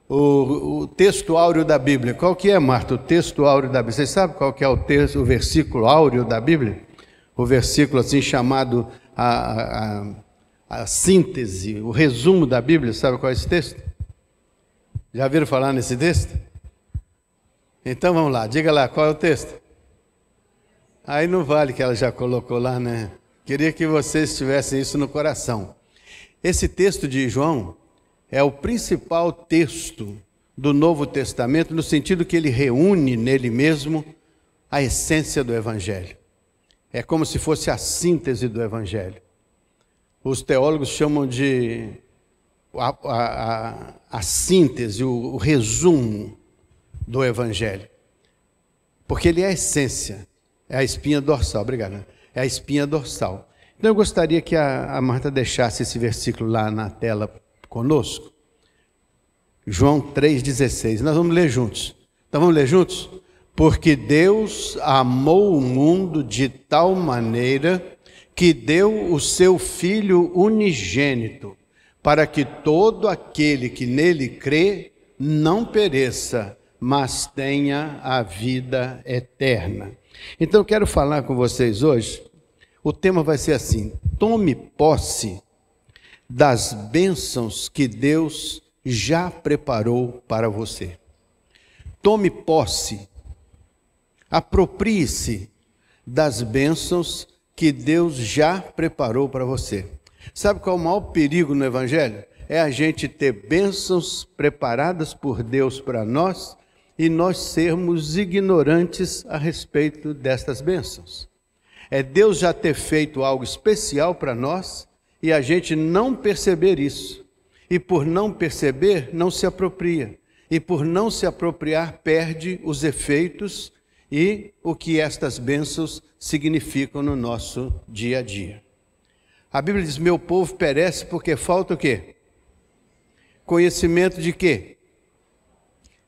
o texto áureo da Bíblia. Qual que é, Marta, o texto áureo da Bíblia? Vocês sabem qual que é o texto, o versículo áureo da Bíblia? O versículo assim chamado a síntese, o resumo da Bíblia. Sabe qual é esse texto? Já viram falar nesse texto? Então vamos lá, diga lá, qual é o texto? Aí não vale que ela já colocou lá, né? Queria que vocês tivessem isso no coração. Esse texto de João é o principal texto do Novo Testamento, no sentido que ele reúne nele mesmo a essência do Evangelho. É como se fosse a síntese do Evangelho. Os teólogos chamam de a síntese, o resumo do Evangelho. Porque ele é a essência, é a espinha dorsal. Obrigado. É a espinha dorsal. Então eu gostaria que a Marta deixasse esse versículo lá na tela conosco. João 3,16. Nós vamos ler juntos. Então vamos ler juntos? Porque Deus amou o mundo de tal maneira que deu o seu Filho unigênito, para que todo aquele que nele crê não pereça, mas tenha a vida eterna. Então eu quero falar com vocês hoje, o tema vai ser assim: tome posse das bênçãos que Deus já preparou para você. Tome posse, aproprie-se das bênçãos que Deus já preparou para você. Sabe qual é o maior perigo no Evangelho? É a gente ter bênçãos preparadas por Deus para nós e nós sermos ignorantes a respeito destas bênçãos. É Deus já ter feito algo especial para nós e a gente não perceber isso. E por não perceber, não se apropria. E por não se apropriar, perde os efeitos e o que estas bênçãos significam no nosso dia a dia. A Bíblia diz: meu povo perece porque falta o quê? Conhecimento de quê?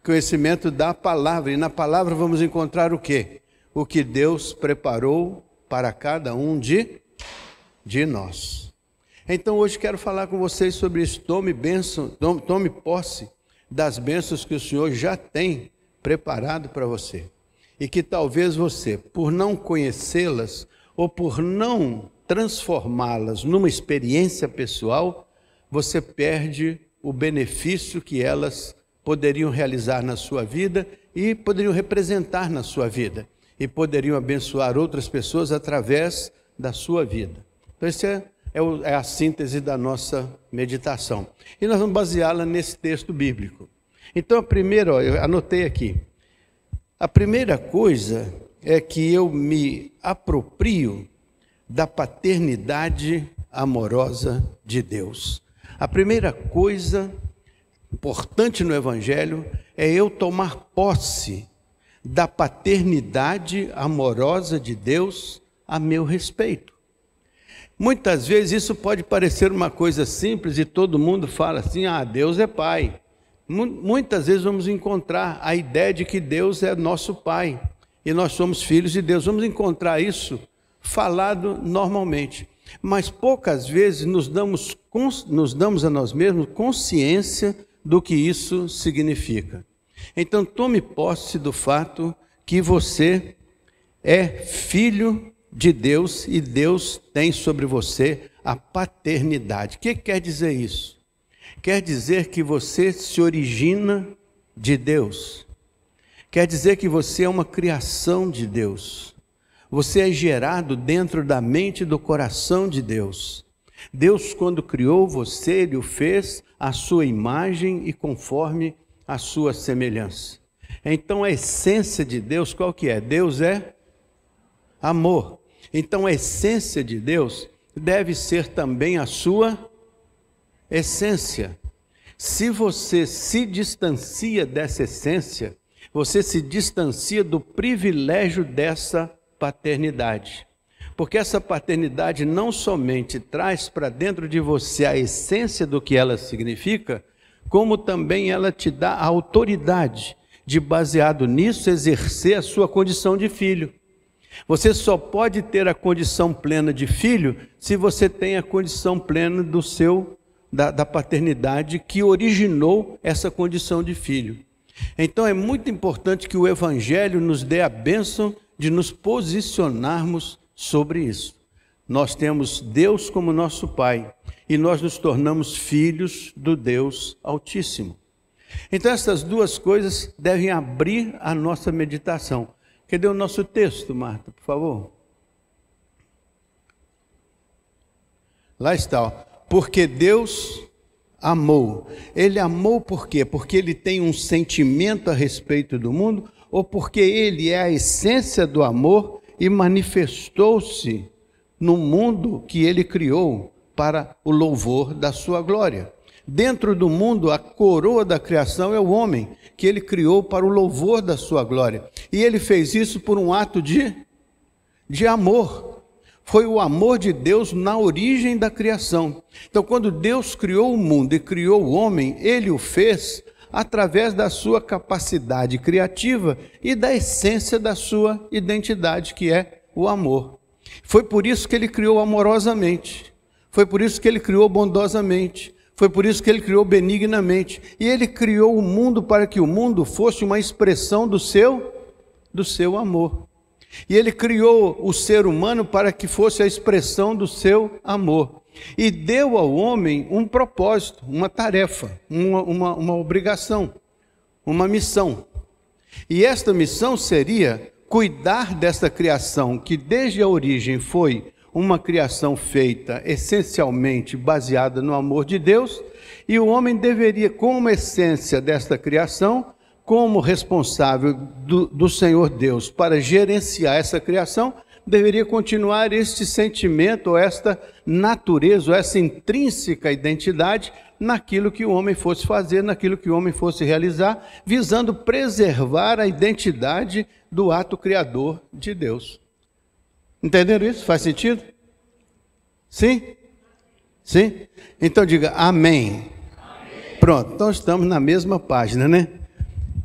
Conhecimento da palavra. E na palavra vamos encontrar o quê? O que Deus preparou para cada um de nós. Então hoje quero falar com vocês sobre isso. Tome posse das bênçãos que o Senhor já tem preparado para você. E que talvez você, por não conhecê-las ou por não transformá-las numa experiência pessoal, você perde o benefício que elas poderiam realizar na sua vida e poderiam representar na sua vida. E poderiam abençoar outras pessoas através da sua vida. Então essa é a síntese da nossa meditação. E nós vamos baseá-la nesse texto bíblico. Então a primeira, eu anotei aqui. A primeira coisa é que eu me aproprio da paternidade amorosa de Deus. A primeira coisa importante no Evangelho é eu tomar posse da paternidade amorosa de Deus a meu respeito. Muitas vezes isso pode parecer uma coisa simples e todo mundo fala assim: ah, Deus é pai. Muitas vezes vamos encontrar a ideia de que Deus é nosso pai e nós somos filhos de Deus. Vamos encontrar isso falado normalmente, mas poucas vezes nos damos a nós mesmos consciência do que isso significa. Então tome posse do fato que você é filho de Deus e Deus tem sobre você a paternidade. O que quer dizer isso? Quer dizer que você se origina de Deus. Quer dizer que você é uma criação de Deus. Você é gerado dentro da mente e do coração de Deus. Deus, quando criou você, Ele o fez à sua imagem e conforme a sua semelhança. Então a essência de Deus, qual que é? Deus é amor. Então a essência de Deus deve ser também a sua essência. Se você se distancia dessa essência, você se distancia do privilégio dessa paternidade. Porque essa paternidade não somente traz para dentro de você a essência do que ela significa, como também ela te dá a autoridade de, baseado nisso, exercer a sua condição de filho. Você só pode ter a condição plena de filho se você tem a condição plena do seu da paternidade que originou essa condição de filho. Então é muito importante que o Evangelho nos dê a bênção de nos posicionarmos sobre isso. Nós temos Deus como nosso Pai e nós nos tornamos filhos do Deus Altíssimo. Então essas duas coisas devem abrir a nossa meditação. Cadê o nosso texto, Marta, por favor? Lá está, ó. Porque Deus amou. Ele amou por quê? Porque ele tem um sentimento a respeito do mundo, ou porque ele é a essência do amor e manifestou-se no mundo que ele criou para o louvor da sua glória. Dentro do mundo, a coroa da criação é o homem, que ele criou para o louvor da sua glória. E ele fez isso por um ato de amor. Foi o amor de Deus na origem da criação. Então, quando Deus criou o mundo e criou o homem, ele o fez através da sua capacidade criativa e da essência da sua identidade, que é o amor. Foi por isso que ele criou amorosamente. Foi por isso que ele criou bondosamente. Foi por isso que ele criou benignamente. E ele criou o mundo para que o mundo fosse uma expressão do seu amor. E ele criou o ser humano para que fosse a expressão do seu amor. E deu ao homem um propósito, uma tarefa, uma obrigação, uma missão. E esta missão seria cuidar desta criação, que desde a origem foi uma criação feita essencialmente baseada no amor de Deus, e o homem deveria, como essência desta criação, como responsável do Senhor Deus para gerenciar essa criação, deveria continuar este sentimento, ou esta natureza, ou essa intrínseca identidade naquilo que o homem fosse fazer, naquilo que o homem fosse realizar, visando preservar a identidade do ato criador de Deus. Entenderam isso? Faz sentido? Sim? Sim? Então diga amém. Pronto, então estamos na mesma página, né?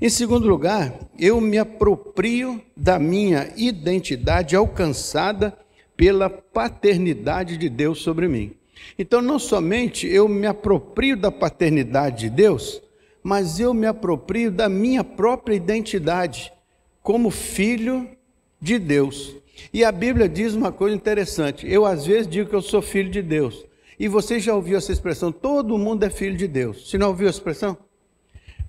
Em segundo lugar, eu me aproprio da minha identidade alcançada pela paternidade de Deus sobre mim. Então, não somente eu me aproprio da paternidade de Deus, mas eu me aproprio da minha própria identidade como filho de Deus. E a Bíblia diz uma coisa interessante. Eu, às vezes, digo que eu sou filho de Deus. E você já ouviu essa expressão? Todo mundo é filho de Deus. Você não ouviu essa expressão?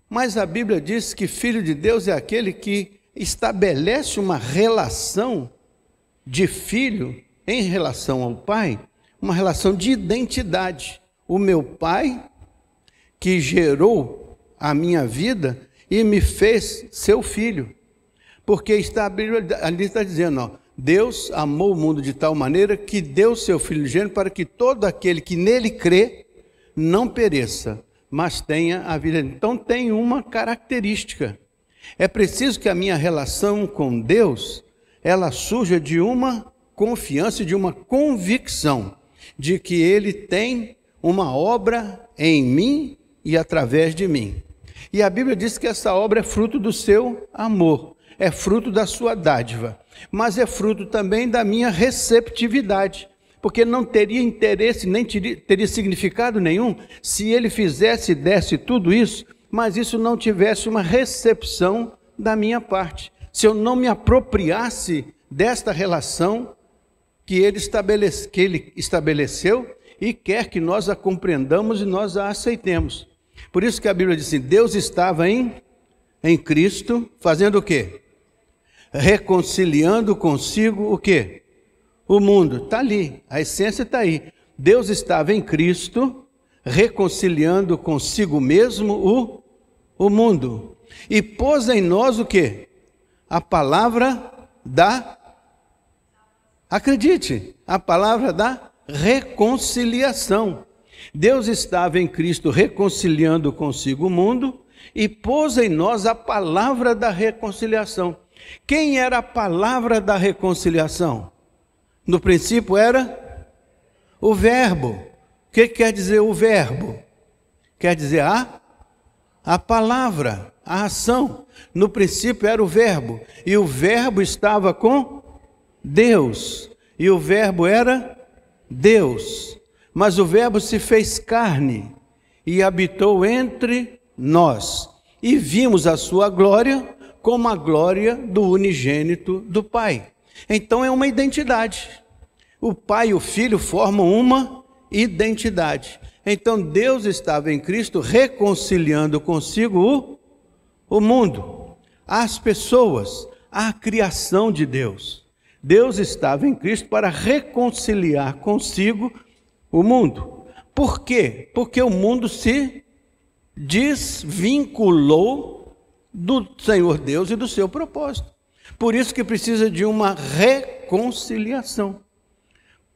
Mas a Bíblia diz que filho de Deus é aquele que estabelece uma relação de filho em relação ao pai, uma relação de identidade. O meu pai, que gerou a minha vida e me fez seu filho. Porque a Bíblia ali está dizendo, ó, Deus amou o mundo de tal maneira que deu seu Filho unigênito para que todo aquele que nele crê não pereça, mas tenha a vida. Então tem uma característica. É preciso que a minha relação com Deus, ela surja de uma confiança, de uma convicção de que Ele tem uma obra em mim e através de mim. E a Bíblia diz que essa obra é fruto do seu amor, é fruto da sua dádiva, mas é fruto também da minha receptividade, porque não teria interesse, nem teria significado nenhum se Ele fizesse e desse tudo isso, mas isso não tivesse uma recepção da minha parte. Se eu não me apropriasse desta relação que Ele estabeleceu e quer que nós a compreendamos e nós a aceitemos. Por isso que a Bíblia diz assim, Deus estava em Cristo, fazendo o quê? Reconciliando consigo o quê? O mundo. Está ali, a essência está aí. Deus estava em Cristo, reconciliando consigo mesmo o mundo. E pôs em nós o quê? A palavra da... Acredite, a palavra da reconciliação. Deus estava em Cristo reconciliando consigo o mundo e pôs em nós a palavra da reconciliação. Quem era a palavra da reconciliação? No princípio era o verbo. O que quer dizer o verbo? Quer dizer a palavra, a ação. No princípio era o verbo. E o verbo estava com Deus. E o verbo era Deus. Mas o Verbo se fez carne e habitou entre nós, e vimos a sua glória como a glória do unigênito do Pai. Então é uma identidade. O Pai e o Filho formam uma identidade. Então Deus estava em Cristo reconciliando consigo o mundo, as pessoas, a criação de Deus. Deus estava em Cristo para reconciliar consigo o mundo. Por quê? Porque o mundo se desvinculou do Senhor Deus e do seu propósito. Por isso que precisa de uma reconciliação.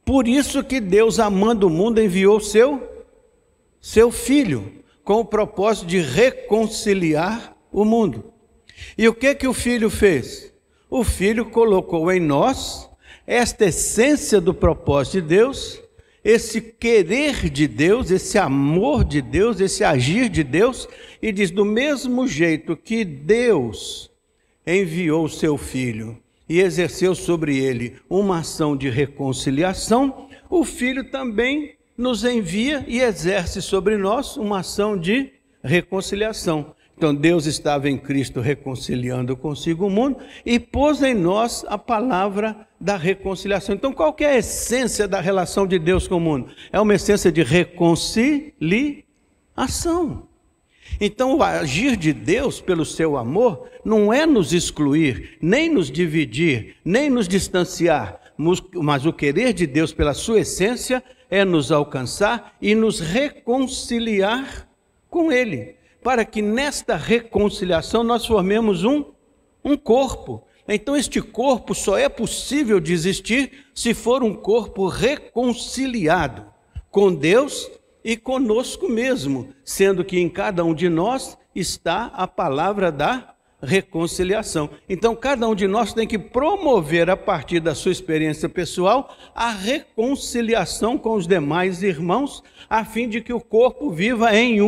Por isso que Deus, amando o mundo, enviou seu Filho, com o propósito de reconciliar o mundo. E o que o Filho fez? O Filho colocou em nós esta essência do propósito de Deus, esse querer de Deus, esse amor de Deus, esse agir de Deus, e diz: do mesmo jeito que Deus enviou o seu Filho e exerceu sobre ele uma ação de reconciliação, o Filho também nos envia e exerce sobre nós uma ação de reconciliação. Então Deus estava em Cristo reconciliando consigo o mundo e pôs em nós a palavra da reconciliação. Então qual que é a essência da relação de Deus com o mundo? É uma essência de reconciliação. Então o agir de Deus pelo seu amor não é nos excluir, nem nos dividir, nem nos distanciar, mas o querer de Deus pela sua essência é nos alcançar e nos reconciliar com Ele, para que nesta reconciliação nós formemos um corpo. Então este corpo só é possível de existir se for um corpo reconciliado com Deus e conosco mesmo, sendo que em cada um de nós está a palavra da reconciliação. Então cada um de nós tem que promover a partir da sua experiência pessoal a reconciliação com os demais irmãos, a fim de que o corpo viva em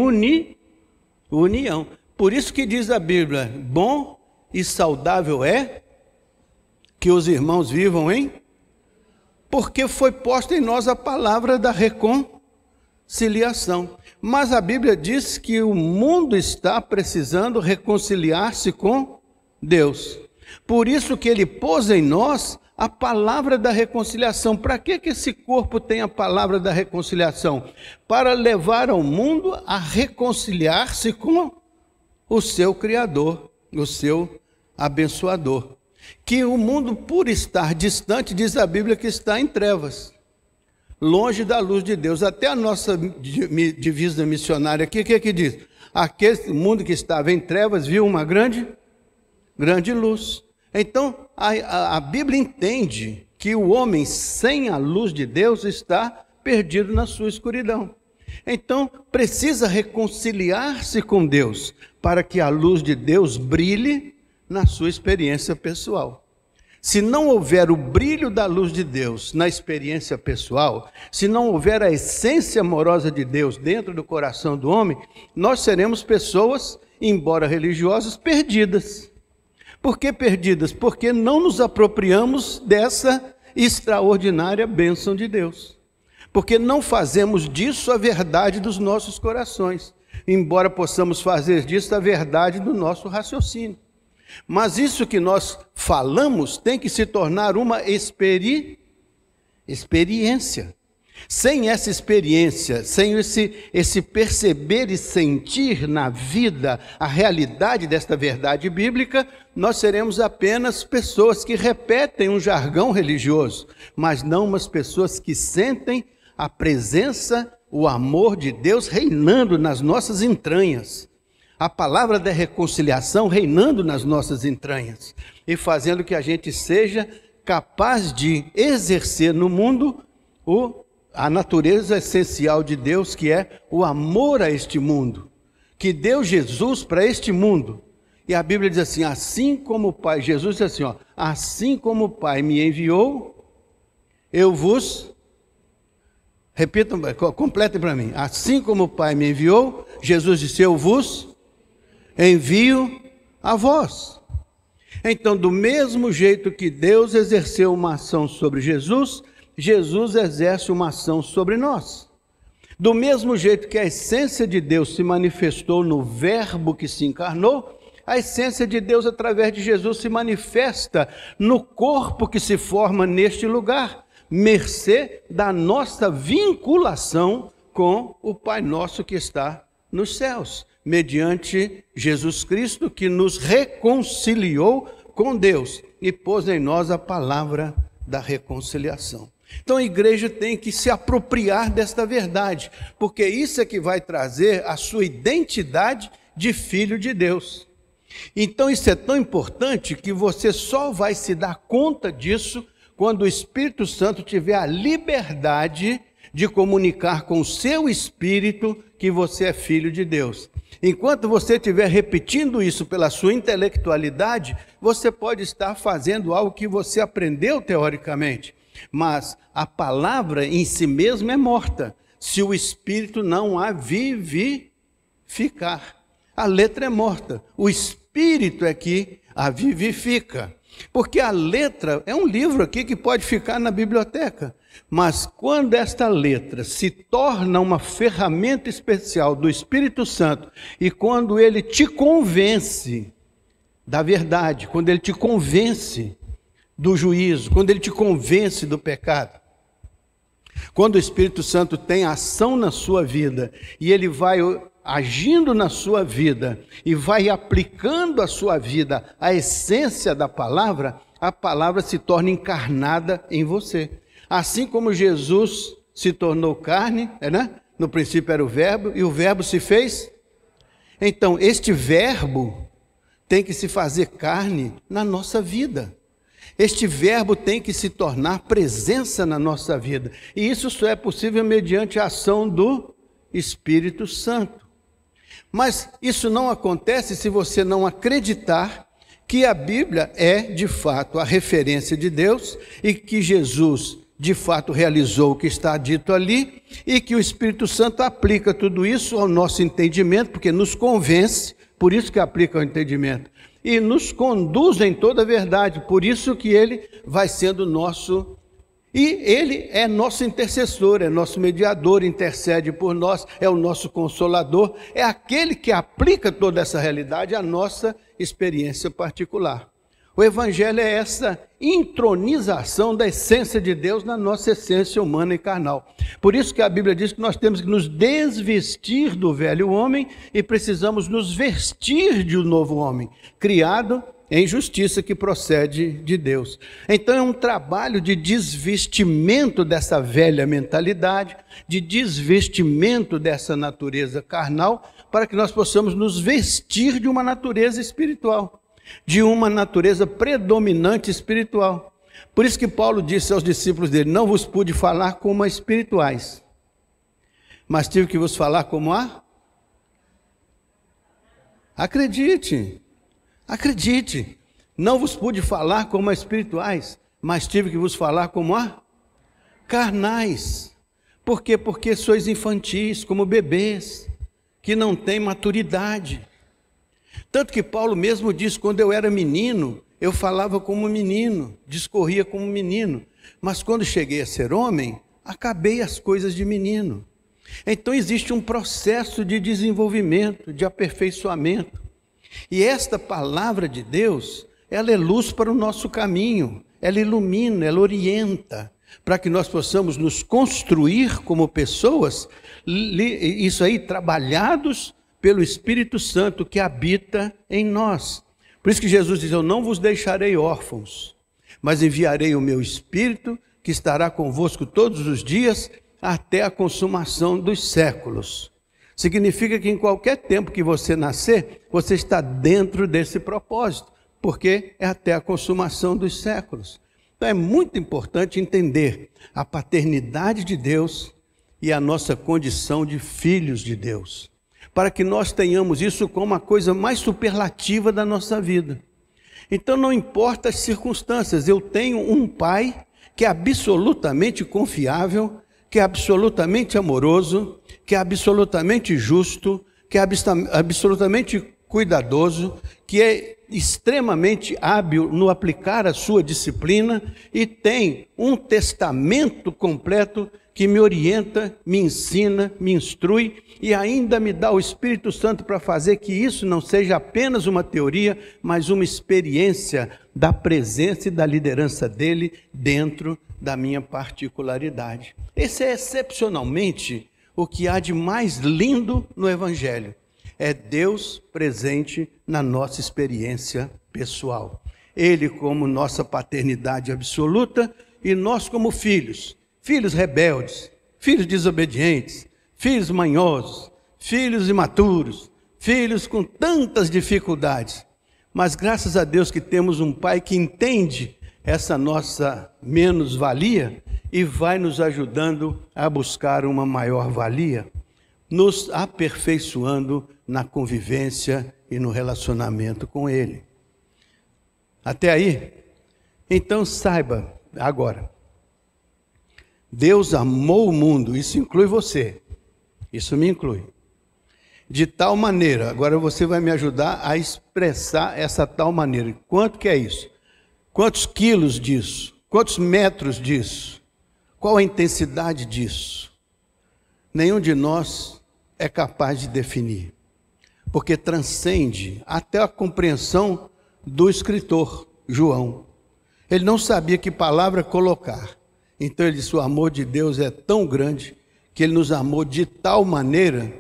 união. Por isso que diz a Bíblia: bom e saudável é que os irmãos vivam porque foi posta em nós a palavra da reconciliação. Mas a Bíblia diz que o mundo está precisando reconciliar-se com Deus. Por isso que Ele pôs em nós a palavra da reconciliação. Para que esse corpo tem a palavra da reconciliação? Para levar ao mundo a reconciliar-se com o seu Criador, o seu abençoador. Que o mundo, por estar distante, diz a Bíblia que está em trevas, longe da luz de Deus. Até a nossa divisa missionária aqui, o que diz? Aquele mundo que estava em trevas viu uma grande luz. Então, a Bíblia entende que o homem sem a luz de Deus está perdido na sua escuridão. Então, precisa reconciliar-se com Deus, para que a luz de Deus brilhe na sua experiência pessoal. Se não houver o brilho da luz de Deus na experiência pessoal, se não houver a essência amorosa de Deus dentro do coração do homem, nós seremos pessoas, embora religiosas, perdidas. Por que perdidas? Porque não nos apropriamos dessa extraordinária bênção de Deus. Porque não fazemos disso a verdade dos nossos corações, embora possamos fazer disso a verdade do nosso raciocínio. Mas isso que nós falamos tem que se tornar uma experiência. Sem essa experiência, sem esse perceber e sentir na vida a realidade desta verdade bíblica, nós seremos apenas pessoas que repetem um jargão religioso, mas não umas pessoas que sentem a presença, o amor de Deus reinando nas nossas entranhas. A palavra da reconciliação reinando nas nossas entranhas e fazendo que a gente seja capaz de exercer no mundo a natureza essencial de Deus, que é o amor a este mundo, que deu Jesus para este mundo. E a Bíblia diz assim: assim como o Pai, Jesus diz assim, assim como o Pai me enviou, eu vos... Repitam, completem para mim. Assim como o Pai me enviou, Jesus disse: eu vos envio a vós. Então, do mesmo jeito que Deus exerceu uma ação sobre Jesus, Jesus exerce uma ação sobre nós. Do mesmo jeito que a essência de Deus se manifestou no Verbo que se encarnou, a essência de Deus através de Jesus se manifesta no corpo que se forma neste lugar, mercê da nossa vinculação com o Pai nosso que está nos céus, mediante Jesus Cristo que nos reconciliou com Deus e pôs em nós a palavra da reconciliação. Então a igreja tem que se apropriar desta verdade, porque isso é que vai trazer a sua identidade de filho de Deus. Então isso é tão importante que você só vai se dar conta disso quando o Espírito Santo tiver a liberdade de comunicar com o seu espírito que você é filho de Deus. Enquanto você estiver repetindo isso pela sua intelectualidade, você pode estar fazendo algo que você aprendeu teoricamente, mas a palavra em si mesma é morta, se o espírito não a vivificar. A letra é morta, o espírito é que a vivifica. Porque a letra é um livro aqui que pode ficar na biblioteca, mas quando esta letra se torna uma ferramenta especial do Espírito Santo e quando ele te convence da verdade, quando ele te convence do juízo, quando ele te convence do pecado, quando o Espírito Santo tem ação na sua vida e ele vai agindo na sua vida e vai aplicando à sua vida a essência da palavra, a palavra se torna encarnada em você. Assim como Jesus se tornou carne, né? No princípio era o verbo, e o verbo se fez. Então, este verbo tem que se fazer carne na nossa vida. Este verbo tem que se tornar presença na nossa vida. E isso só é possível mediante a ação do Espírito Santo. Mas isso não acontece se você não acreditar que a Bíblia é, de fato, a referência de Deus e que Jesus, de fato, realizou o que está dito ali e que o Espírito Santo aplica tudo isso ao nosso entendimento, porque nos convence, por isso que aplica ao entendimento, e nos conduz em toda a verdade, por isso que ele vai sendo nosso. E ele é nosso intercessor, é nosso mediador, intercede por nós, é o nosso consolador, é aquele que aplica toda essa realidade à nossa experiência particular. O Evangelho é essa intronização da essência de Deus na nossa essência humana e carnal. Por isso que a Bíblia diz que nós temos que nos desvestir do velho homem e precisamos nos vestir de um novo homem, criado em justiça que procede de Deus. Então é um trabalho de desvestimento dessa velha mentalidade, de desvestimento dessa natureza carnal, para que nós possamos nos vestir de uma natureza espiritual, de uma natureza predominante espiritual. Por isso que Paulo disse aos discípulos dele: não vos pude falar como a espirituais, mas tive que vos falar como a... Acredite, não vos pude falar como a espirituais, mas tive que vos falar como a carnais. Por quê? Porque sois infantis, como bebês, que não têm maturidade. Tanto que Paulo mesmo diz: quando eu era menino, eu falava como menino, discorria como menino, mas quando cheguei a ser homem, acabei as coisas de menino. Então existe um processo de desenvolvimento, de aperfeiçoamento. E esta palavra de Deus, ela é luz para o nosso caminho, ela ilumina, ela orienta, para que nós possamos nos construir como pessoas, isso aí, trabalhados pelo Espírito Santo que habita em nós. Por isso que Jesus diz: eu não vos deixarei órfãos, mas enviarei o meu Espírito, que estará convosco todos os dias, até a consumação dos séculos. Significa que em qualquer tempo que você nascer, você está dentro desse propósito, porque é até a consumação dos séculos. Então é muito importante entender a paternidade de Deus e a nossa condição de filhos de Deus, para que nós tenhamos isso como a coisa mais superlativa da nossa vida. Então não importa as circunstâncias, eu tenho um pai que é absolutamente confiável, que é absolutamente amoroso, que é absolutamente justo, que é absolutamente cuidadoso, que é extremamente hábil no aplicar a sua disciplina e tem um testamento completo que me orienta, me ensina, me instrui e ainda me dá o Espírito Santo para fazer que isso não seja apenas uma teoria, mas uma experiência da presença e da liderança dele dentro da minha particularidade. Esse é excepcionalmente o que há de mais lindo no Evangelho. É Deus presente na nossa experiência pessoal. Ele como nossa paternidade absoluta e nós como filhos. Filhos rebeldes, filhos desobedientes, filhos manhosos, filhos imaturos, filhos com tantas dificuldades. Mas graças a Deus que temos um Pai que entende essa nossa menos-valia e vai nos ajudando a buscar uma maior valia, nos aperfeiçoando na convivência e no relacionamento com Ele. Até aí? Então saiba agora, Deus amou o mundo, isso inclui você, isso me inclui, de tal maneira, agora você vai me ajudar a expressar essa tal maneira. Quanto que é isso? Quantos quilos disso? Quantos metros disso? Qual a intensidade disso? Nenhum de nós é capaz de definir, porque transcende até a compreensão do escritor João. Ele não sabia que palavra colocar, então ele disse: o amor de Deus é tão grande que ele nos amou de tal maneira,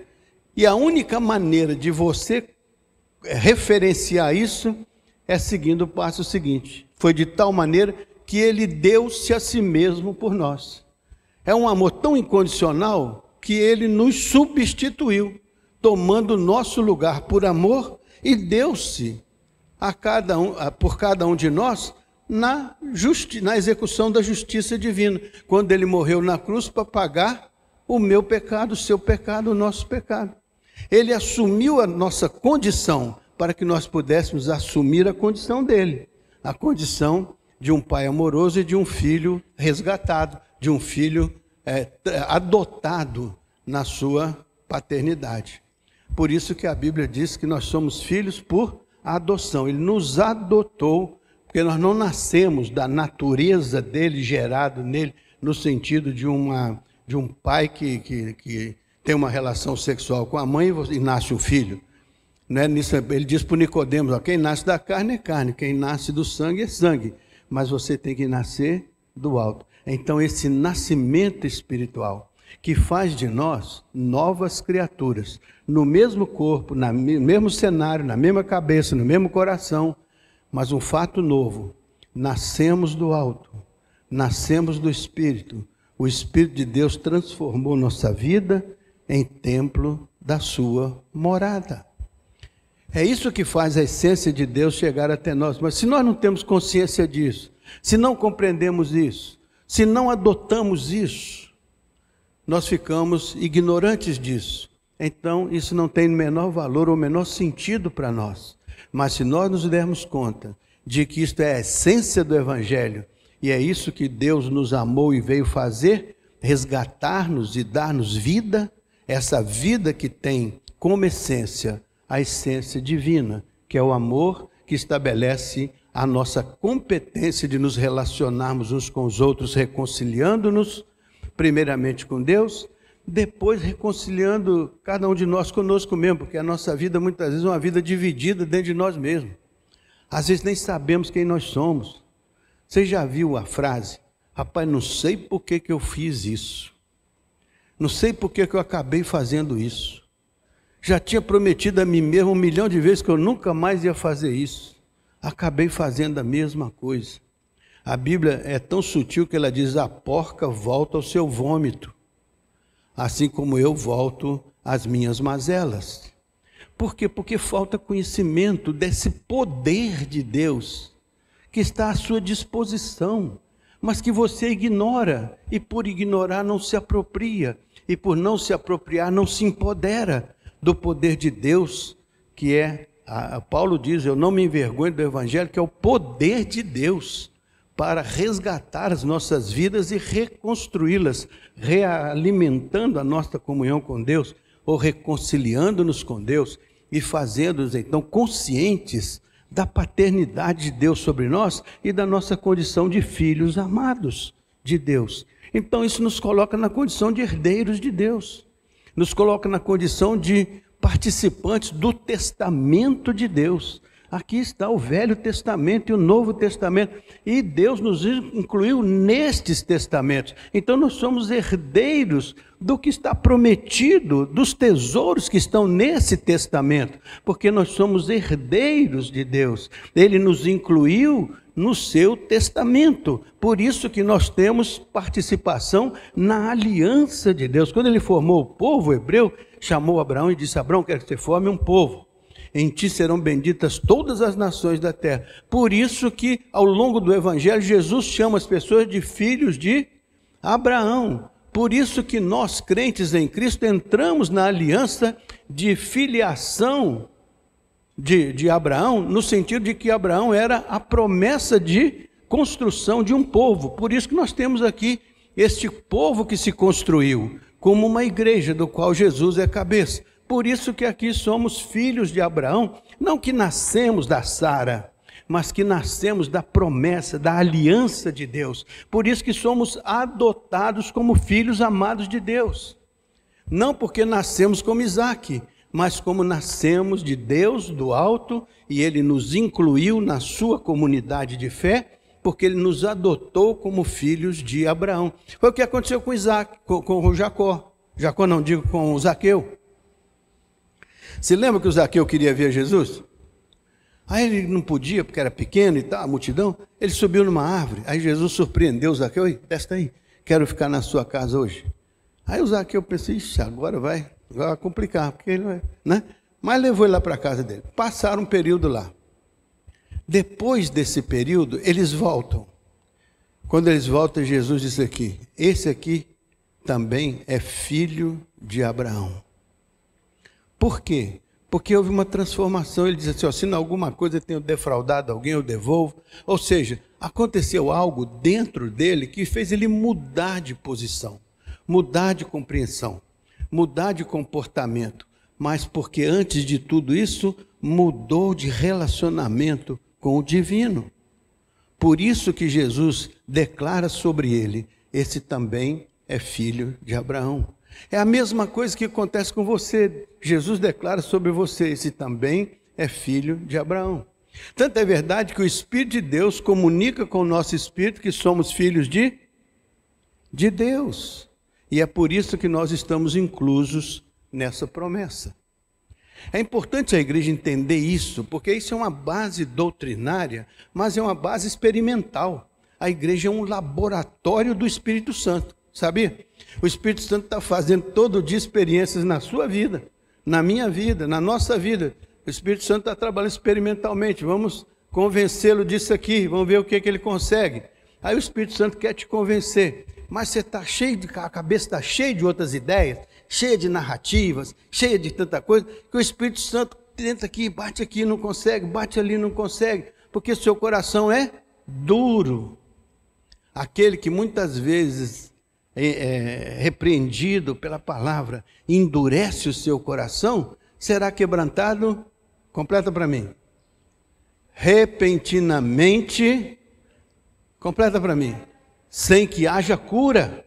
e a única maneira de você referenciar isso é seguindo o passo seguinte: foi de tal maneira que ele deu-se a si mesmo por nós. É um amor tão incondicional que ele nos substituiu, tomando o nosso lugar por amor, e deu-se por cada um de nós na execução da justiça divina, quando ele morreu na cruz para pagar o meu pecado, o seu pecado, o nosso pecado. Ele assumiu a nossa condição para que nós pudéssemos assumir a condição dele, a condição de um pai amoroso e de um filho resgatado, de um filho adotado na sua paternidade. Por isso que a Bíblia diz que nós somos filhos por adoção. Ele nos adotou, porque nós não nascemos da natureza dele, gerado nele, no sentido de um pai que tem uma relação sexual com a mãe e nasce um filho. Né? Ele diz para o Nicodemos: quem nasce da carne é carne, quem nasce do sangue é sangue, mas você tem que nascer do alto. Então esse nascimento espiritual que faz de nós novas criaturas, no mesmo corpo, no mesmo cenário, na mesma cabeça, no mesmo coração, mas um fato novo: nascemos do alto, nascemos do Espírito. O Espírito de Deus transformou nossa vida em templo da sua morada. É isso que faz a essência de Deus chegar até nós. Mas se nós não temos consciência disso, se não compreendemos isso, se não adotamos isso, nós ficamos ignorantes disso. Então isso não tem o menor valor ou o menor sentido para nós. Mas se nós nos dermos conta de que isto é a essência do Evangelho, e é isso que Deus nos amou e veio fazer, resgatar-nos e dar-nos vida, essa vida que tem como essência a essência divina, que é o amor que estabelece a nossa competência de nos relacionarmos uns com os outros, reconciliando-nos, primeiramente com Deus, depois reconciliando cada um de nós conosco mesmo, porque a nossa vida muitas vezes é uma vida dividida dentro de nós mesmos. Às vezes nem sabemos quem nós somos. Você já viu a frase: rapaz, não sei por que eu fiz isso, não sei por que eu acabei fazendo isso, já tinha prometido a mim mesmo 1 milhão de vezes que eu nunca mais ia fazer isso, acabei fazendo a mesma coisa. A Bíblia é tão sutil que ela diz: a porca volta ao seu vômito, assim como eu volto às minhas mazelas. Por quê? Porque falta conhecimento desse poder de Deus que está à sua disposição, mas que você ignora, e por ignorar não se apropria, e por não se apropriar não se empodera do poder de Deus, que é, Paulo diz: eu não me envergonho do Evangelho, que é o poder de Deus para resgatar as nossas vidas e reconstruí-las, realimentando a nossa comunhão com Deus, ou reconciliando-nos com Deus, e fazendo-nos então conscientes da paternidade de Deus sobre nós e da nossa condição de filhos amados de Deus. Então isso nos coloca na condição de herdeiros de Deus, nos coloca na condição de participantes do testamento de Deus. Aqui está o Velho Testamento e o Novo Testamento, e Deus nos incluiu nestes testamentos. Então nós somos herdeiros do que está prometido, dos tesouros que estão nesse testamento, porque nós somos herdeiros de Deus. Ele nos incluiu no seu testamento, por isso que nós temos participação na aliança de Deus. Quando ele formou o povo hebreu, chamou Abraão e disse: Abraão, quero que você forme um povo. Em ti serão benditas todas as nações da terra. Por isso que ao longo do Evangelho Jesus chama as pessoas de filhos de Abraão. Por isso que nós crentes em Cristo entramos na aliança de filiação de Abraão, no sentido de que Abraão era a promessa de construção de um povo. Por isso que nós temos aqui este povo que se construiu como uma igreja do qual Jesus é cabeça. Por isso que aqui somos filhos de Abraão, não que nascemos da Sara, mas que nascemos da promessa, da aliança de Deus. Por isso que somos adotados como filhos amados de Deus. Não porque nascemos como Isaac, mas como nascemos de Deus do alto, e Ele nos incluiu na sua comunidade de fé, porque Ele nos adotou como filhos de Abraão. Foi o que aconteceu com Isaac, com Jacó. Jacó não, digo com Zaqueu. Você lembra que o Zaqueu queria ver Jesus? Aí ele não podia, porque era pequeno e tal, a multidão. Ele subiu numa árvore, aí Jesus surpreendeu o Zaqueu: Oi, desce aí, quero ficar na sua casa hoje. Aí o Zaqueu pensou: ixi, agora vai complicar, porque ele vai, né? Mas levou ele lá para a casa dele. Passaram um período lá. Depois desse período, eles voltam. Quando eles voltam, Jesus disse aqui: esse aqui também é filho de Abraão. Por quê? Porque houve uma transformação. Ele diz assim: ó, se em alguma coisa eu tenho defraudado alguém, eu devolvo. Ou seja, aconteceu algo dentro dele que fez ele mudar de posição, mudar de compreensão, mudar de comportamento. Mas porque antes de tudo isso, mudou de relacionamento com o divino. Por isso que Jesus declara sobre ele: esse também é filho de Abraão. É a mesma coisa que acontece com você. Jesus declara sobre você: esse também é filho de Abraão. Tanto é verdade que o Espírito de Deus comunica com o nosso espírito que somos filhos de Deus. E é por isso que nós estamos inclusos nessa promessa. É importante a igreja entender isso, porque isso é uma base doutrinária, mas é uma base experimental. A igreja é um laboratório do Espírito Santo, sabia? O Espírito Santo está fazendo todo dia experiências na sua vida, na minha vida, na nossa vida. O Espírito Santo está trabalhando experimentalmente. Vamos convencê-lo disso aqui, vamos ver o que ele consegue. Aí o Espírito Santo quer te convencer, mas você está cheio a cabeça está cheia de outras ideias, cheia de narrativas, cheia de tanta coisa, que o Espírito Santo tenta aqui, não consegue, bate ali, não consegue, porque seu coração é duro. Aquele que muitas vezes repreendido pela palavra, endurece o seu coração, será quebrantado, completa para mim, repentinamente, completa para mim, sem que haja cura.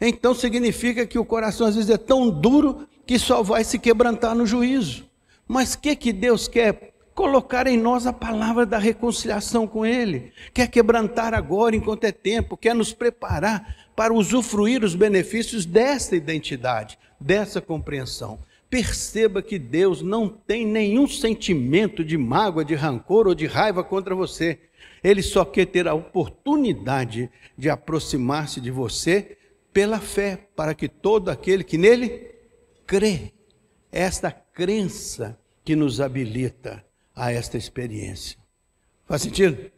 Então significa que o coração às vezes é tão duro que só vai se quebrantar no juízo. Mas o que Deus quer? Colocar em nós a palavra da reconciliação com Ele. Quer quebrantar agora enquanto é tempo, quer nos preparar para usufruir os benefícios dessa identidade, dessa compreensão. Perceba que Deus não tem nenhum sentimento de mágoa, de rancor ou de raiva contra você. Ele só quer ter a oportunidade de aproximar-se de você pela fé, para que todo aquele que nele crê, esta crença que nos habilita a esta experiência. Faz sentido?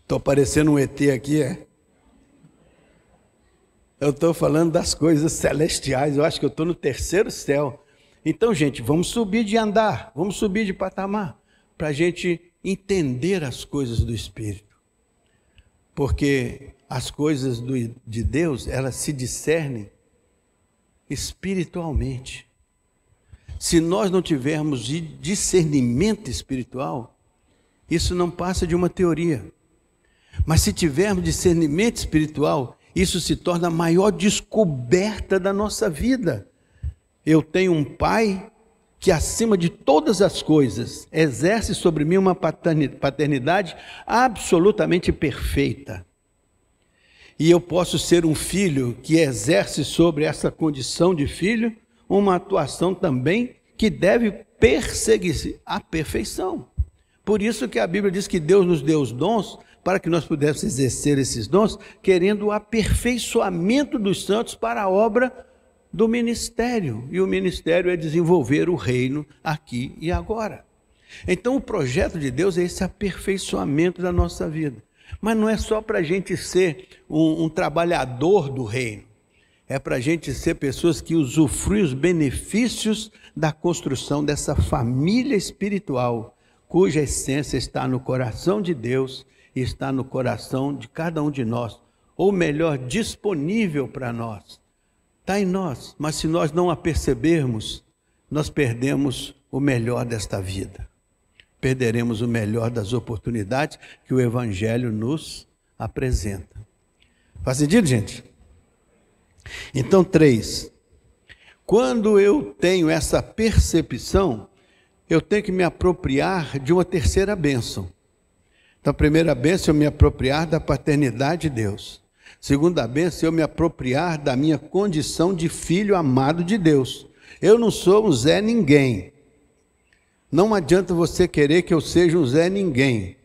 Estou parecendo um ET aqui, é? Eu estou falando das coisas celestiais, eu acho que eu estou no terceiro céu. Então, gente, vamos subir de andar, vamos subir de patamar, para a gente entender as coisas do Espírito. Porque as coisas de Deus, elas se discernem espiritualmente. Se nós não tivermos discernimento espiritual, isso não passa de uma teoria. Mas se tivermos discernimento espiritual, isso se torna a maior descoberta da nossa vida. Eu tenho um pai que, acima de todas as coisas, exerce sobre mim uma paternidade absolutamente perfeita. E eu posso ser um filho que exerce sobre essa condição de filho uma atuação também que deve perseguir a perfeição. Por isso que a Bíblia diz que Deus nos deu os dons para que nós pudéssemos exercer esses dons, querendo o aperfeiçoamento dos santos para a obra do ministério. E o ministério é desenvolver o reino aqui e agora. Então o projeto de Deus é esse aperfeiçoamento da nossa vida. Mas não é só para a gente ser um trabalhador do reino. É para a gente ser pessoas que usufruem os benefícios da construção dessa família espiritual, cuja essência está no coração de Deus e está no coração de cada um de nós. Ou melhor, disponível para nós. Está em nós, mas se nós não a percebermos, nós perdemos o melhor desta vida. Perderemos o melhor das oportunidades que o Evangelho nos apresenta. Faz sentido, gente? Então, 3. Quando eu tenho essa percepção, eu tenho que me apropriar de uma terceira bênção. Então, a primeira bênção é eu me apropriar da paternidade de Deus. Segunda bênção é eu me apropriar da minha condição de filho amado de Deus. Eu não sou um Zé Ninguém. Não adianta você querer que eu seja um Zé Ninguém.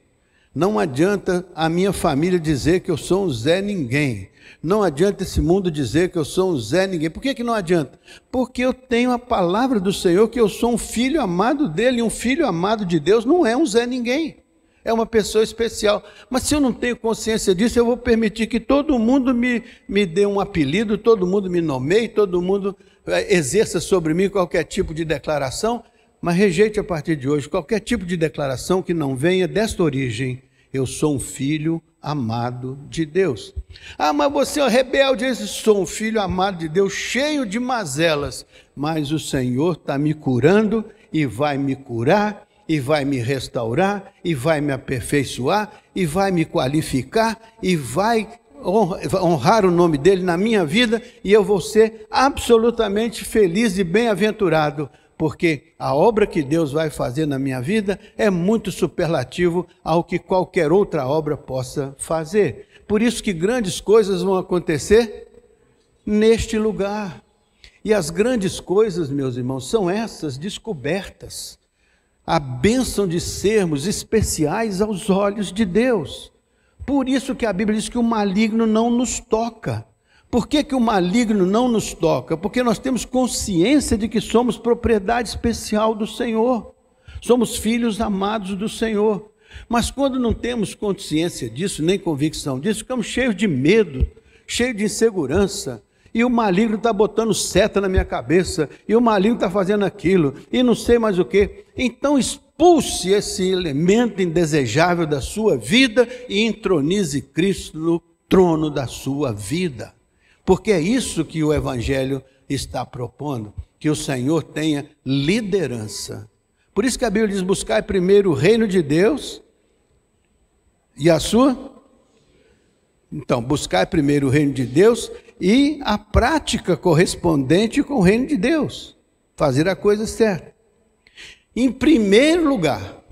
Não adianta a minha família dizer que eu sou um Zé Ninguém. Não adianta esse mundo dizer que eu sou um Zé Ninguém. Por que não adianta? Porque eu tenho a palavra do Senhor que eu sou um filho amado dele. E um filho amado de Deus não é um Zé Ninguém. É uma pessoa especial. Mas se eu não tenho consciência disso, eu vou permitir que todo mundo me dê um apelido, todo mundo me nomeie, todo mundo exerça sobre mim qualquer tipo de declaração. Mas rejeite a partir de hoje qualquer tipo de declaração que não venha desta origem. Eu sou um filho amado de Deus. Ah, mas você é rebelde. Eu sou um filho amado de Deus, cheio de mazelas. Mas o Senhor está me curando e vai me curar, e vai me restaurar, e vai me aperfeiçoar, e vai me qualificar, e vai honrar o nome dele na minha vida, e eu vou ser absolutamente feliz e bem-aventurado, porque a obra que Deus vai fazer na minha vida é muito superlativo ao que qualquer outra obra possa fazer. Por isso que grandes coisas vão acontecer neste lugar. E as grandes coisas, meus irmãos, são essas descobertas. A bênção de sermos especiais aos olhos de Deus. Por isso que a Bíblia diz que o maligno não nos toca. Por que o maligno não nos toca? Porque nós temos consciência de que somos propriedade especial do Senhor. Somos filhos amados do Senhor. Mas quando não temos consciência disso, nem convicção disso, ficamos cheios de medo, cheios de insegurança. E o maligno está botando seta na minha cabeça, e o maligno está fazendo aquilo, e não sei mais o quê. Então expulse esse elemento indesejável da sua vida e entronize Cristo no trono da sua vida. Porque é isso que o Evangelho está propondo, que o Senhor tenha liderança. Por isso que a Bíblia diz, buscai primeiro o reino de Deus e a sua... Então, buscai primeiro o reino de Deus e a prática correspondente com o reino de Deus. Fazer a coisa certa. Em primeiro lugar,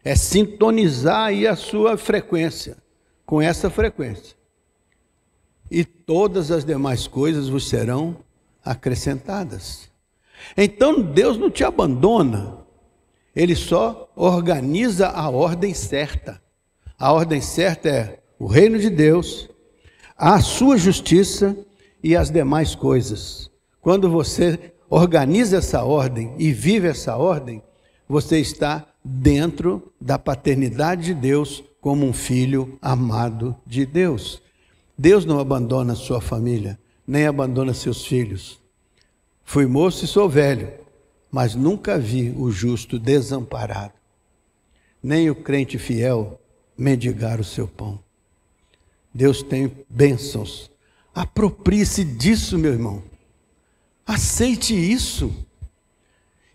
é sintonizar aí a sua frequência, com essa frequência. E todas as demais coisas vos serão acrescentadas. Então Deus não te abandona, Ele só organiza a ordem certa. A ordem certa é o reino de Deus, a sua justiça e as demais coisas. Quando você organiza essa ordem e vive essa ordem, você está dentro da paternidade de Deus como um filho amado de Deus. Deus não abandona a sua família, nem abandona seus filhos. Fui moço e sou velho, mas nunca vi o justo desamparado, nem o crente fiel mendigar o seu pão. Deus tem bênçãos. Aproprie-se disso, meu irmão. Aceite isso.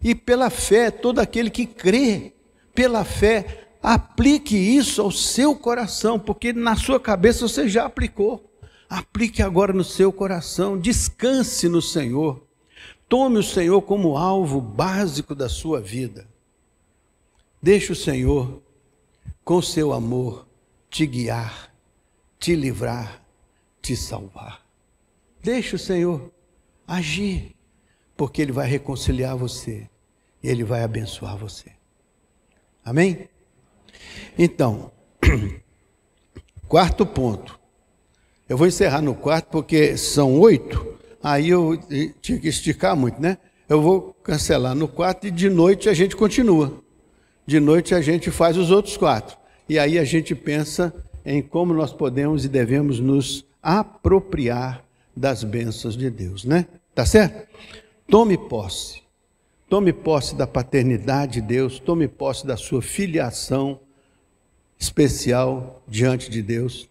E pela fé, todo aquele que crê, pela fé, aplique isso ao seu coração, porque na sua cabeça você já aplicou. Aplique agora no seu coração, descanse no Senhor. Tome o Senhor como alvo básico da sua vida. Deixe o Senhor, com seu amor, te guiar, te livrar, te salvar. Deixe o Senhor agir, porque Ele vai reconciliar você, Ele vai abençoar você. Amém? Então, quarto ponto. Eu vou encerrar no quarto, porque são 8, aí eu tinha que esticar muito, né? Eu vou cancelar no quarto e de noite a gente continua. De noite a gente faz os outros 4. E aí a gente pensa em como nós podemos e devemos nos apropriar das bênçãos de Deus, né? Tá certo? Tome posse. Tome posse da paternidade de Deus, tome posse da sua filiação especial diante de Deus.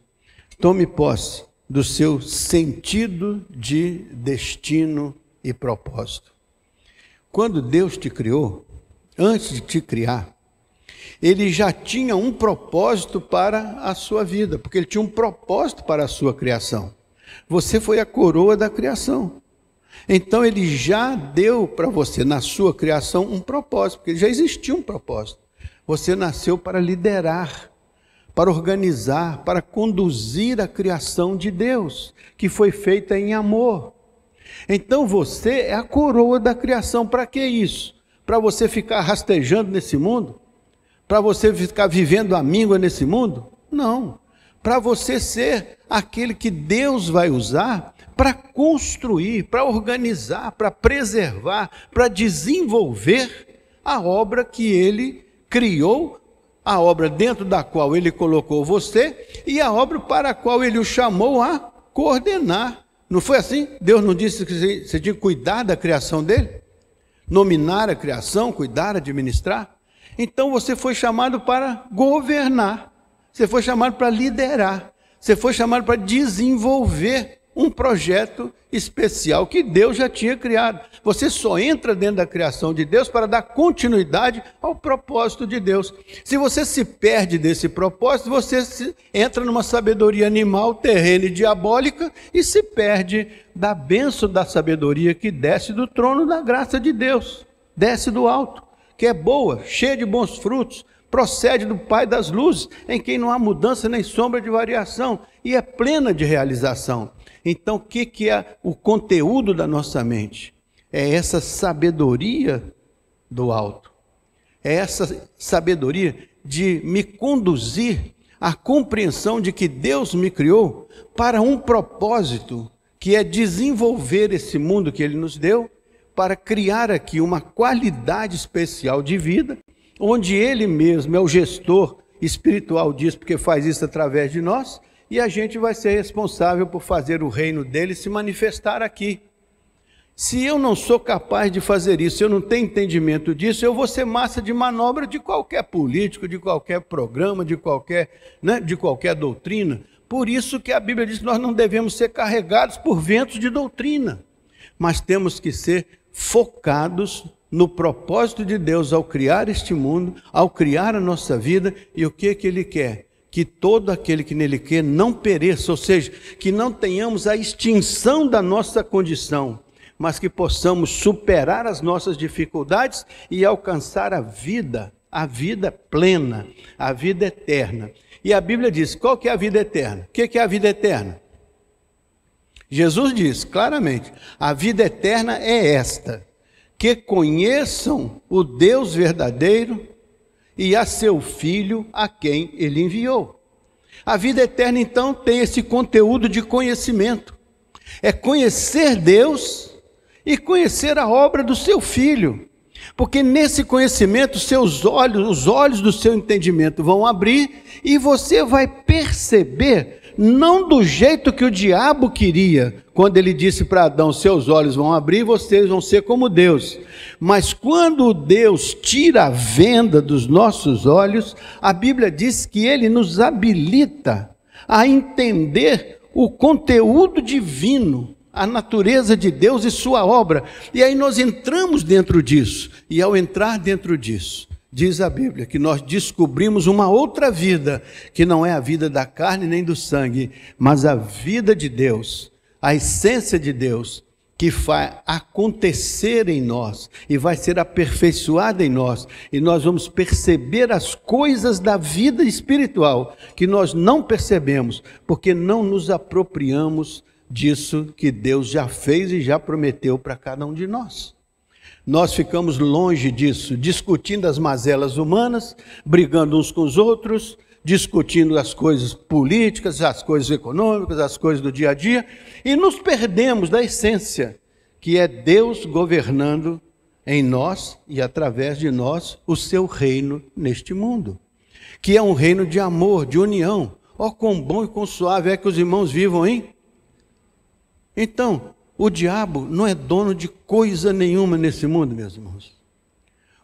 Tome posse do seu sentido de destino e propósito. Quando Deus te criou, antes de te criar, Ele já tinha um propósito para a sua vida, porque Ele tinha um propósito para a sua criação. Você foi a coroa da criação. Então Ele já deu para você, na sua criação, um propósito, porque já existia um propósito. Você nasceu para liderar, para organizar, para conduzir a criação de Deus, que foi feita em amor. Então você é a coroa da criação. Para que isso? Para você ficar rastejando nesse mundo? Para você ficar vivendo a míngua nesse mundo? Não. Para você ser aquele que Deus vai usar para construir, para organizar, para preservar, para desenvolver a obra que Ele criou, a obra dentro da qual Ele colocou você e a obra para a qual Ele o chamou a coordenar. Não foi assim? Deus não disse que você tinha que cuidar da criação dele? Nominar a criação, cuidar, administrar? Então você foi chamado para governar, você foi chamado para liderar, você foi chamado para desenvolver um projeto especial que Deus já tinha criado. Você só entra dentro da criação de Deus para dar continuidade ao propósito de Deus. Se você se perde desse propósito, você entra numa sabedoria animal, terrena e diabólica e se perde da bênção da sabedoria que desce do trono da graça de Deus, desce do alto, que é boa, cheia de bons frutos, procede do Pai das luzes, em quem não há mudança nem sombra de variação e é plena de realização. Então, o que é o conteúdo da nossa mente? É essa sabedoria do alto. É essa sabedoria de me conduzir à compreensão de que Deus me criou para um propósito, que é desenvolver esse mundo que Ele nos deu, para criar aqui uma qualidade especial de vida, onde Ele mesmo é o gestor espiritual disso, porque faz isso através de nós, e a gente vai ser responsável por fazer o reino dele se manifestar aqui. Se eu não sou capaz de fazer isso, se eu não tenho entendimento disso, eu vou ser massa de manobra de qualquer político, de qualquer programa, de qualquer doutrina. Por isso que a Bíblia diz que nós não devemos ser carregados por ventos de doutrina, mas temos que ser focados no propósito de Deus ao criar este mundo, ao criar a nossa vida. E o que Ele quer? Que todo aquele que nele quer não pereça, ou seja, que não tenhamos a extinção da nossa condição, mas que possamos superar as nossas dificuldades e alcançar a vida plena, a vida eterna. E a Bíblia diz, qual que é a vida eterna? O que é a vida eterna? Jesus diz claramente, a vida eterna é esta, que conheçam o Deus verdadeiro e a seu Filho, a quem Ele enviou. A vida eterna, então, tem esse conteúdo de conhecimento. É conhecer Deus e conhecer a obra do seu Filho. Porque nesse conhecimento, os olhos do seu entendimento vão abrir e você vai perceber, não do jeito que o diabo queria, quando ele disse para Adão, seus olhos vão abrir e vocês vão ser como Deus. Mas quando Deus tira a venda dos nossos olhos, a Bíblia diz que Ele nos habilita a entender o conteúdo divino, a natureza de Deus e sua obra. E aí nós entramos dentro disso. E ao entrar dentro disso, diz a Bíblia que nós descobrimos uma outra vida, que não é a vida da carne nem do sangue, mas a vida de Deus, a essência de Deus, que vai acontecer em nós e vai ser aperfeiçoada em nós, e nós vamos perceber as coisas da vida espiritual que nós não percebemos, porque não nos apropriamos disso que Deus já fez e já prometeu para cada um de nós. Nós ficamos longe disso, discutindo as mazelas humanas, brigando uns com os outros, discutindo as coisas políticas, as coisas econômicas, as coisas do dia a dia, e nos perdemos da essência, que é Deus governando em nós e através de nós o seu reino neste mundo, que é um reino de amor, de união. Ó, quão bom e quão suave é que os irmãos vivam, hein? Então, o diabo não é dono de coisa nenhuma nesse mundo, meus irmãos.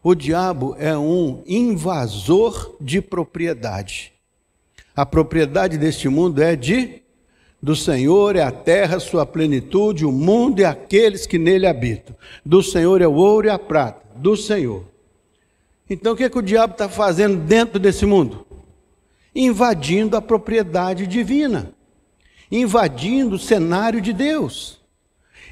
O diabo é um invasor de propriedade. A propriedade deste mundo é do Senhor, é a terra, sua plenitude, o mundo e aqueles que nele habitam. Do Senhor é o ouro e a prata, do Senhor. Então o que o diabo está fazendo dentro desse mundo? Invadindo a propriedade divina, invadindo o cenário de Deus.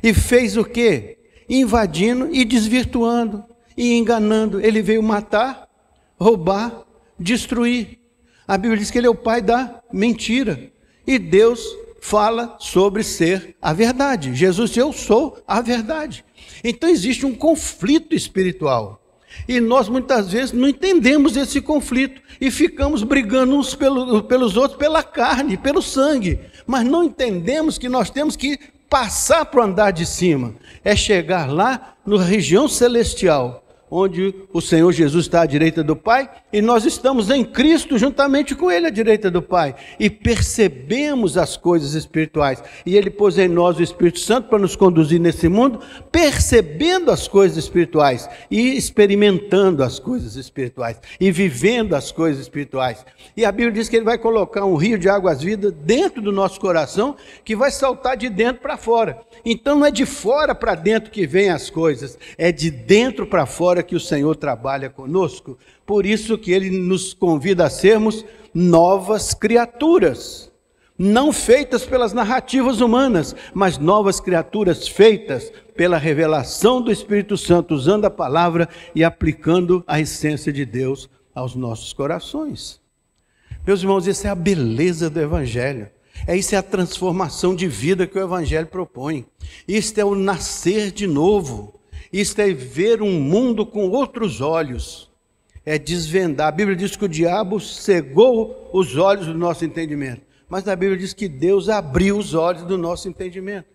E fez o quê? Invadindo e desvirtuando e enganando. Ele veio matar, roubar, destruir. A Bíblia diz que ele é o pai da mentira. E Deus fala sobre ser a verdade. Jesus disse, eu sou a verdade. Então existe um conflito espiritual. E nós muitas vezes não entendemos esse conflito. E ficamos brigando uns pelos outros pela carne, pelo sangue. Mas não entendemos que nós temos que passar para o andar de cima. É chegar lá na região celestial, onde o Senhor Jesus está à direita do Pai, e nós estamos em Cristo juntamente com Ele à direita do Pai, e percebemos as coisas espirituais, e Ele pôs em nós o Espírito Santo para nos conduzir nesse mundo, percebendo as coisas espirituais, e experimentando as coisas espirituais, e vivendo as coisas espirituais. E a Bíblia diz que Ele vai colocar um rio de águas vivas dentro do nosso coração, que vai saltar de dentro para fora. Então não é de fora para dentro que vem as coisas, é de dentro para fora que o Senhor trabalha conosco. Por isso que Ele nos convida a sermos novas criaturas, não feitas pelas narrativas humanas, mas novas criaturas feitas pela revelação do Espírito Santo, usando a palavra e aplicando a essência de Deus aos nossos corações. Meus irmãos, isso é a beleza do Evangelho. Isso é a transformação de vida que o Evangelho propõe. Isto é o nascer de novo. Isto é ver um mundo com outros olhos. É desvendar. A Bíblia diz que o diabo cegou os olhos do nosso entendimento. Mas a Bíblia diz que Deus abriu os olhos do nosso entendimento.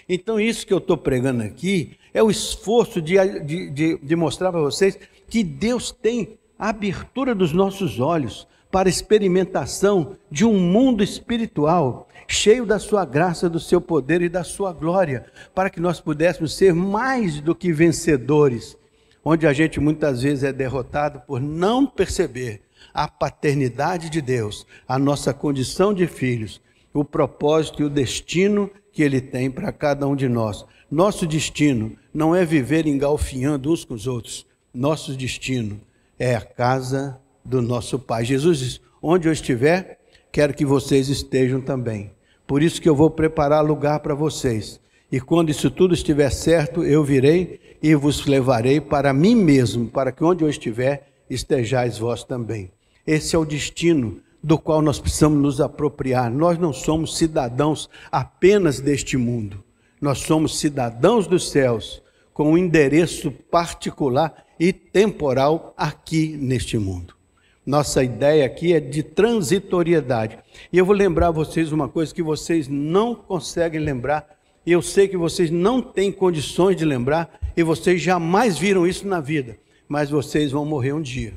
Então isso que eu estou pregando aqui é o esforço de mostrar para vocês que Deus tem a abertura dos nossos olhos para a experimentação de um mundo espiritual, cheio da sua graça, do seu poder e da sua glória, para que nós pudéssemos ser mais do que vencedores, onde a gente muitas vezes é derrotado por não perceber a paternidade de Deus, a nossa condição de filhos, o propósito e o destino que Ele tem para cada um de nós. Nosso destino não é viver engalfinhando uns com os outros, nosso destino é a casa do nosso Pai. Jesus diz, onde eu estiver, quero que vocês estejam também. Por isso que eu vou preparar lugar para vocês. E quando isso tudo estiver certo, eu virei e vos levarei para mim mesmo, para que onde eu estiver, estejais vós também. Esse é o destino do qual nós precisamos nos apropriar. Nós não somos cidadãos apenas deste mundo. Nós somos cidadãos dos céus, com um endereço particular e temporal aqui neste mundo. Nossa ideia aqui é de transitoriedade. E eu vou lembrar a vocês uma coisa que vocês não conseguem lembrar. E eu sei que vocês não têm condições de lembrar. E vocês jamais viram isso na vida. Mas vocês vão morrer um dia.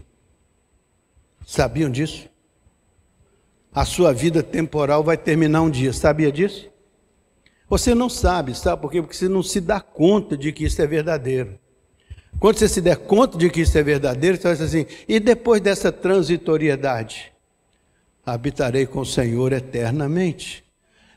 Sabiam disso? A sua vida temporal vai terminar um dia. Sabia disso? Você não sabe, sabe por quê? Porque você não se dá conta de que isso é verdadeiro. Quando você se der conta de que isso é verdadeiro, você vai dizer assim, e depois dessa transitoriedade, habitarei com o Senhor eternamente.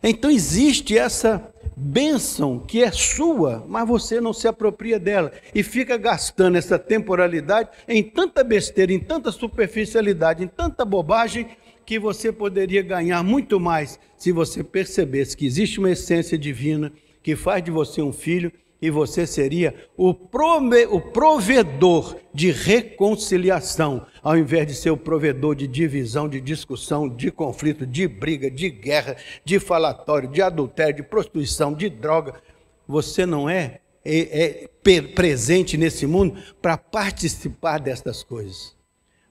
Então existe essa bênção que é sua, mas você não se apropria dela e fica gastando essa temporalidade em tanta besteira, em tanta superficialidade, em tanta bobagem, que você poderia ganhar muito mais se você percebesse que existe uma essência divina que faz de você um filho, e você seria o provedor de reconciliação, ao invés de ser o provedor de divisão, de discussão, de conflito, de briga, de guerra, de falatório, de adultério, de prostituição, de droga. Você não é presente nesse mundo para participar destas coisas.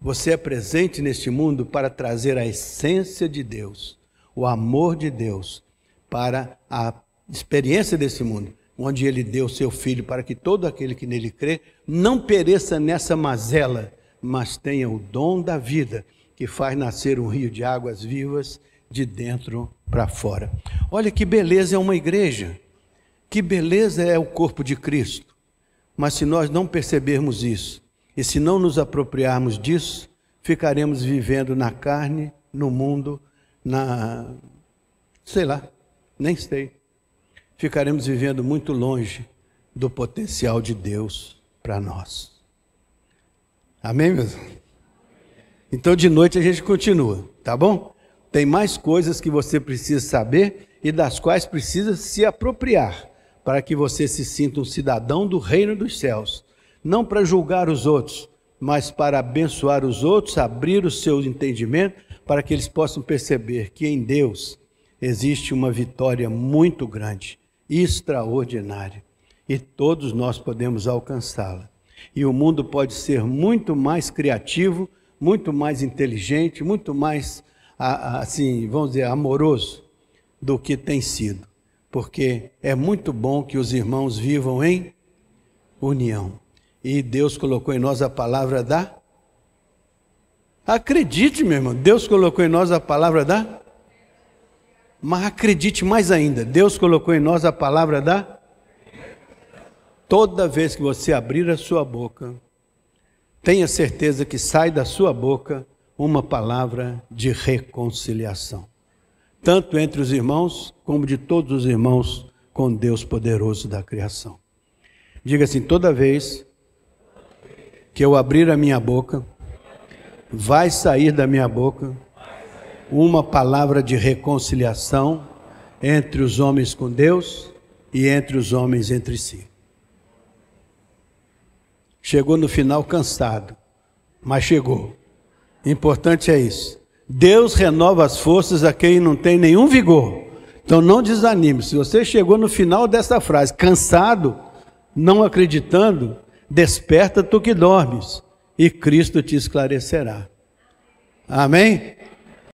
Você é presente neste mundo para trazer a essência de Deus, o amor de Deus, para a experiência desse mundo, onde Ele deu seu Filho para que todo aquele que nele crê não pereça nessa mazela, mas tenha o dom da vida, que faz nascer um rio de águas vivas de dentro para fora. Olha que beleza é uma igreja, que beleza é o corpo de Cristo. Mas se nós não percebermos isso, e se não nos apropriarmos disso, ficaremos vivendo na carne, no mundo, nem sei. Ficaremos vivendo muito longe do potencial de Deus para nós. Amém, meus irmãos? Então de noite a gente continua, tá bom? Tem mais coisas que você precisa saber e das quais precisa se apropriar, para que você se sinta um cidadão do reino dos céus, não para julgar os outros, mas para abençoar os outros, abrir o seu entendimento, para que eles possam perceber que em Deus existe uma vitória muito grande, extraordinária, e todos nós podemos alcançá-la. E o mundo pode ser muito mais criativo, muito mais inteligente, muito mais, assim, vamos dizer, amoroso do que tem sido, porque é muito bom que os irmãos vivam em união. E Deus colocou em nós a palavra da... Acredite, meu irmão, Deus colocou em nós a palavra da... Mas acredite mais ainda, Deus colocou em nós a palavra da... Toda vez que você abrir a sua boca, tenha certeza que sai da sua boca uma palavra de reconciliação. Tanto entre os irmãos, como de todos os irmãos com Deus poderoso da criação. Diga assim, toda vez que eu abrir a minha boca, vai sair da minha boca uma palavra de reconciliação entre os homens com Deus e entre os homens entre si. Chegou no final cansado, mas chegou. Importante é isso. Deus renova as forças a quem não tem nenhum vigor. Então não desanime. Se você chegou no final dessa frase, cansado, não acreditando, desperta tu que dormes, e Cristo te esclarecerá. Amém?